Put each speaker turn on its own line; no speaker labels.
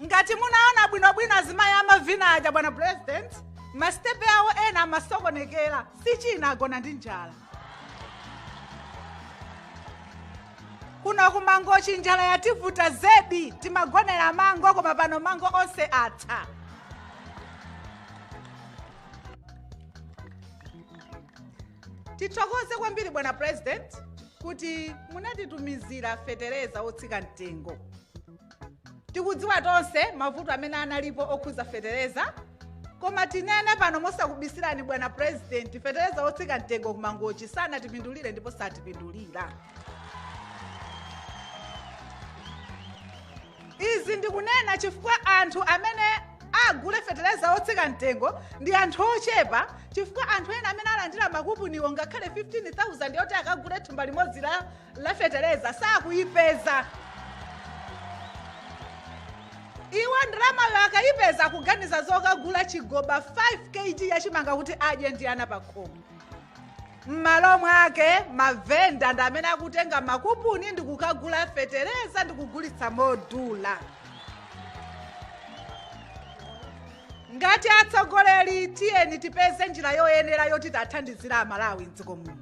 ngati munaona bwinobwino azimayi amavina aja bwana president, mastepe awo ena amasokonekera, si china agona ndi njala. Kuno kumangochi njala yativuta zedi, timagonera mango koma pano mango onse atha. Tithokoze kwambiri bwana president kuti munatitumizira fetereza otsika mtengo. Tikudziwa tonse mavuto amene analipo okhuza fetereza, koma tinene pano mosakubisirani bwana president, fetereza otsika mtengo kumangochi sana tipindulire ndipo satipindulira. Izi ndikunena chifukwa anthu amene agule fetereza otsika mtengo ndi anthu ochepa, chifukwa anthu ena amene alandira makupuniwo ngakhale 15,000 yoti akagule thumba limodzi la fetereza sakuyipeza. Iwo ndalamayo akayipeza kuganiza zokagula chigoba 5 kg yachimanga kuti adye ndi ana pakhomo. M'malo mwake mavenda ndi amene akutenga makupuni ndi kukagula fetereza ndi kugulitsa modula. Ngati atsogoleri tiyeni tipeze njira yoyenera yoti tathandizira Amalawi m'dziko muno.